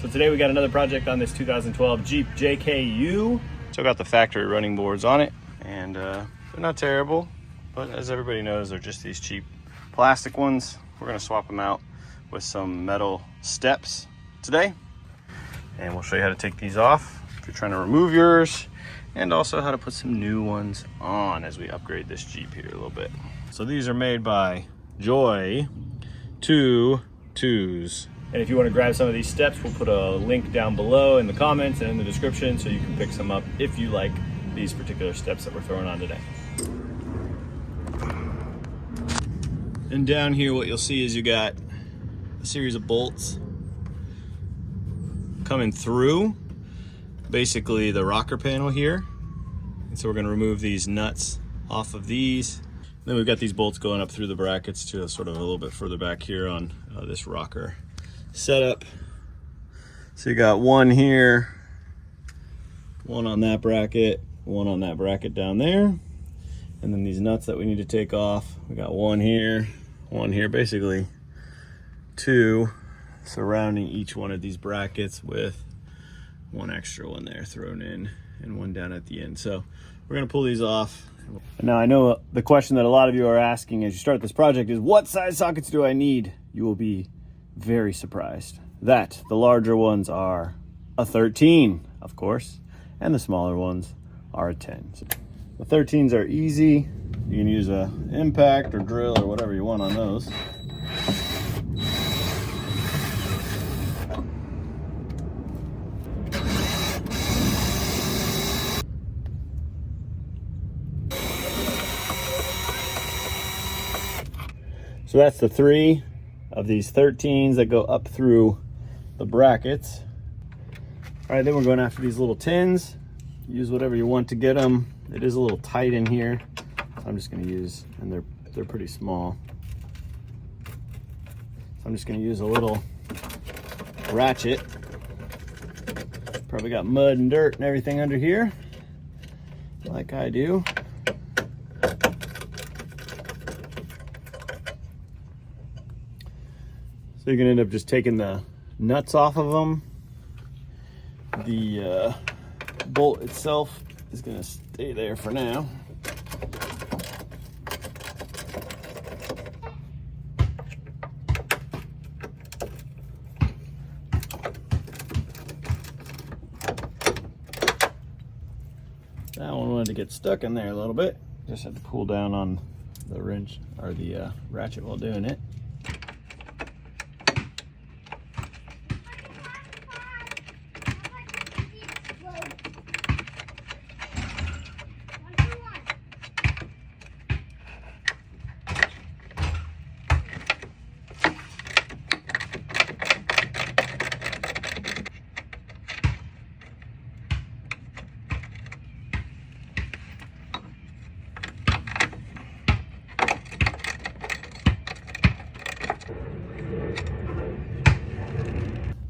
So today we got another project on this 2012 Jeep JKU. Still got the factory running boards on it, and they're not terrible, but as everybody knows, they're just these cheap plastic ones. We're gonna swap them out with some metal steps today, and we'll show you how to take these off if you're trying to remove yours, and also how to put some new ones on as we upgrade this Jeep here a little bit. So these are made by JOYTUTUS. And if you want to grab some of these steps, we'll put a link down below in the comments and in the description so you can pick some up if you like these particular steps that we're throwing on today. And down here what you'll see is you got a series of bolts coming through basically the rocker panel here. And so we're going to remove these nuts off of these. Then we've got these bolts going up through the brackets to sort of a little bit further back here on this rocker setup. So you got one here, one on that bracket, one on that bracket down there, and then these nuts that we need to take off. We got one here, basically two surrounding each one of these brackets with one extra one there thrown in and one down at the end. So we're gonna pull these off. Now I know the question that a lot of you are asking as you start this project is, what size sockets do I need? You will be very surprised that the larger ones are a 13, of course, and the smaller ones are a 10. So the 13s are easy. You can use a impact or drill or whatever you want on those. So that's the 3 of these 13s that go up through the brackets. All right, then we're going after these little 10s. Use whatever you want to get them. It is a little tight in here, so I'm just going to use, and they're pretty small. So I'm just going to use a little ratchet. Probably got mud and dirt and everything under here, like I do. So you can end up just taking the nuts off of them. The bolt itself is going to stay there for now. That one wanted to get stuck in there a little bit. Just had to pull down on the wrench or the ratchet while doing it.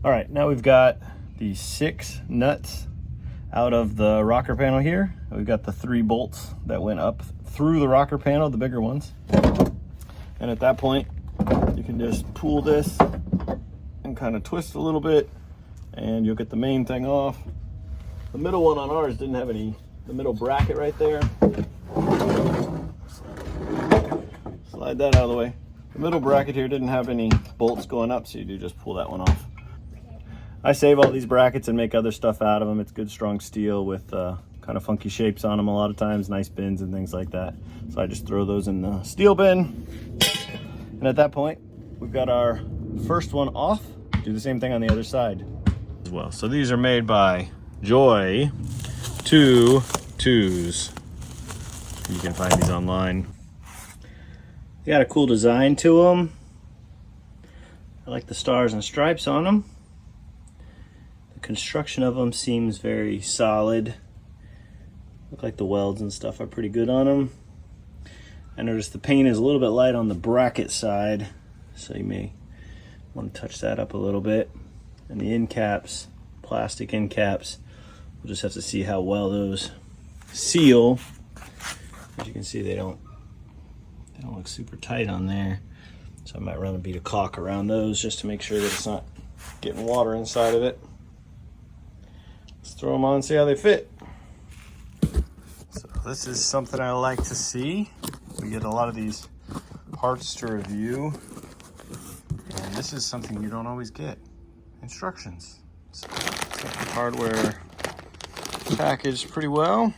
All right, now we've got the 6 nuts out of the rocker panel here. We've got the 3 bolts that went up through the rocker panel, the bigger ones. And at that point, you can just pull this and kind of twist a little bit, and you'll get the main thing off. The middle one on ours didn't have the middle bracket right there. Slide that out of the way. The middle bracket here didn't have any bolts going up, so you do just pull that one off. I save all these brackets and make other stuff out of them. It's good strong steel with kind of funky shapes on them a lot of times, nice bins and things like that. So I just throw those in the steel bin. And at that point, we've got our first one off. Do the same thing on the other side as well. So these are made by JOYTUTUS. You can find these online. They got a cool design to them. I like the stars and stripes on them. Construction of them seems very solid. Look like the welds and stuff are pretty good on them. I noticed the paint is a little bit light on the bracket side, so you may want to touch that up a little bit. And the end caps, plastic end caps, we'll just have to see how well those seal. As you can see, they don't look super tight on there. So I might run a bead of caulk around those just to make sure that it's not getting water inside of it. Let's throw them on and see how they fit. So this is something I like to see. We get a lot of these parts to review, and this is something you don't always get. Instructions. So it's got the hardware packaged pretty well.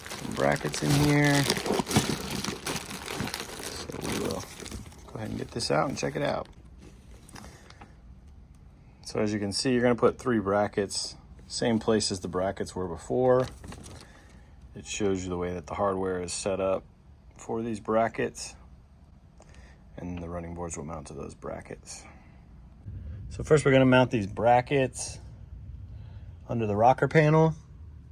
Some brackets in here. So we will go ahead and get this out and check it out. So as you can see, you're going to put 3 brackets, same place as the brackets were before. It shows you the way that the hardware is set up for these brackets, and the running boards will mount to those brackets. So first we're going to mount these brackets under the rocker panel.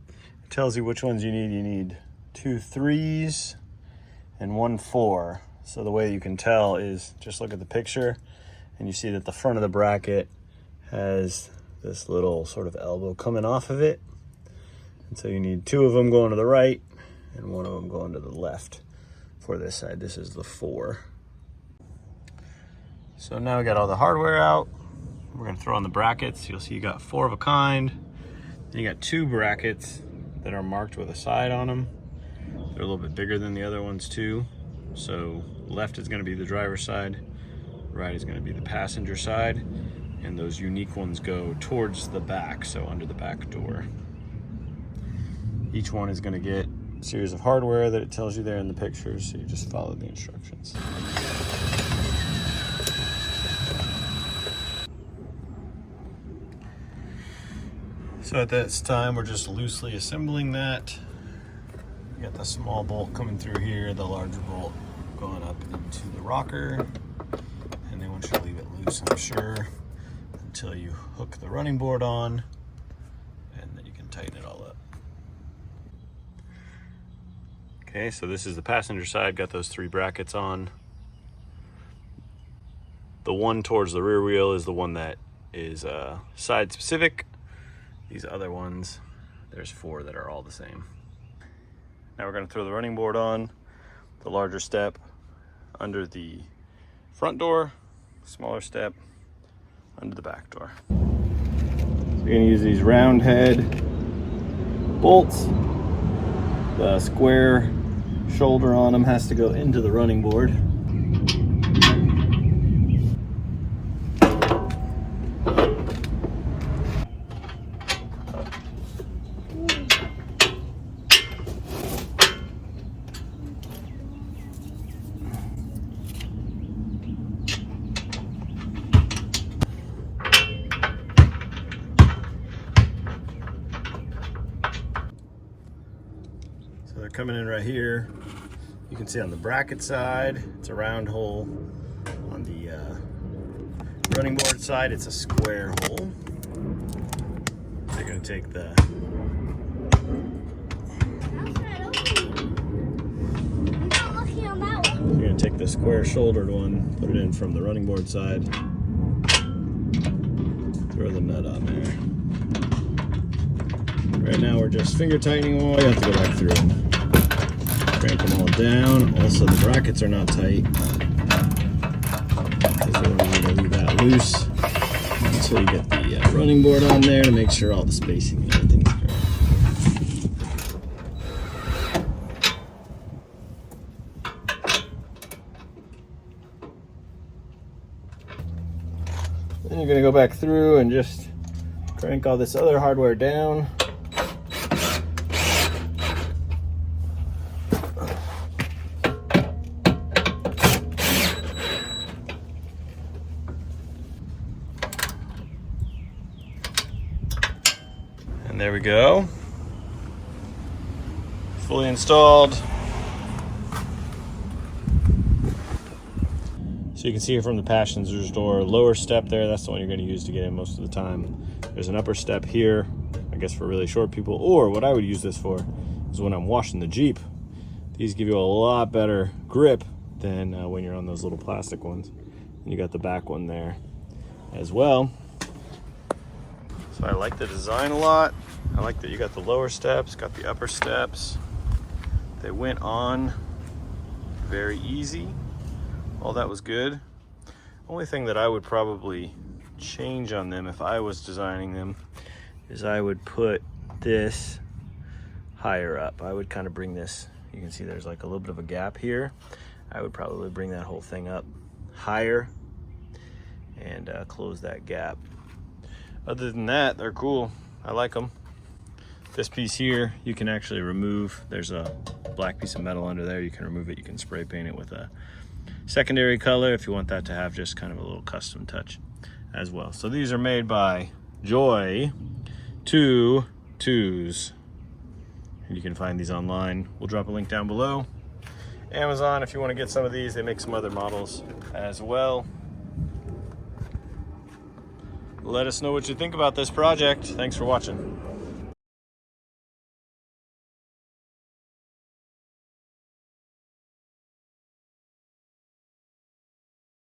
It tells you which ones you need. You need 2 3s and 1 4. So the way you can tell is just look at the picture and you see that the front of the bracket has this little sort of elbow coming off of it. And so you need 2 of them going to the right and 1 of them going to the left for this side. This is the 4. So now we got all the hardware out. We're gonna throw on the brackets. You'll see you got 4 of a kind. Then you got 2 brackets that are marked with a side on them. They're a little bit bigger than the other ones too. So left is gonna be the driver's side, right is gonna be the passenger side, and those unique ones go towards the back, so under the back door. Each one is gonna get a series of hardware that it tells you there in the pictures, so you just follow the instructions. So at this time, we're just loosely assembling that. We got the small bolt coming through here, the larger bolt going up into the rocker, and they want you to leave it loose, I'm sure, until you hook the running board on, and then you can tighten it all up. Okay, so this is the passenger side, got those 3 brackets on. The one towards the rear wheel is the one that is side specific. These other ones, there's 4 that are all the same. Now we're gonna throw the running board on, the larger step under the front door, smaller step under the back door. So you're gonna use these round head bolts. The square shoulder on them has to go into the running board. So they're coming in right here. You can see on the bracket side, it's a round hole. On the running board side, it's a square hole. They're gonna take the You're gonna take the square shouldered one, put it in from the running board side, throw the nut on there. Right now we're just finger tightening them all. You have to go back through them, crank them all down. Also the brackets are not tight, because they want you to leave that loose until you get the running board on there to make sure all the spacing and everything's correct. Then you're going to go back through and just crank all this other hardware down. And there we go. Fully installed. So you can see it from the passenger's door, lower step there, that's the one you're going to use to get in most of the time. There's an upper step here, I guess for really short people, or what I would use this for is when I'm washing the Jeep. These give you a lot better grip than when you're on those little plastic ones. And you got the back one there as well. So I like the design a lot. I like that you got the lower steps, got the upper steps. They went on very easy. All that was good. Only thing that I would probably change on them if I was designing them is I would put this higher up. I would kind of bring this, you can see there's like a little bit of a gap here. I would probably bring that whole thing up higher and close that gap. Other than that, they're cool. I like them. This piece here, you can actually remove. There's a black piece of metal under there. You can remove it. You can spray paint it with a secondary color if you want that to have just kind of a little custom touch as well. So these are made by JOYTUTUS. And you can find these online. We'll drop a link down below. Amazon, if you want to get some of these, they make some other models as well. Let us know what you think about this project. Thanks for watching.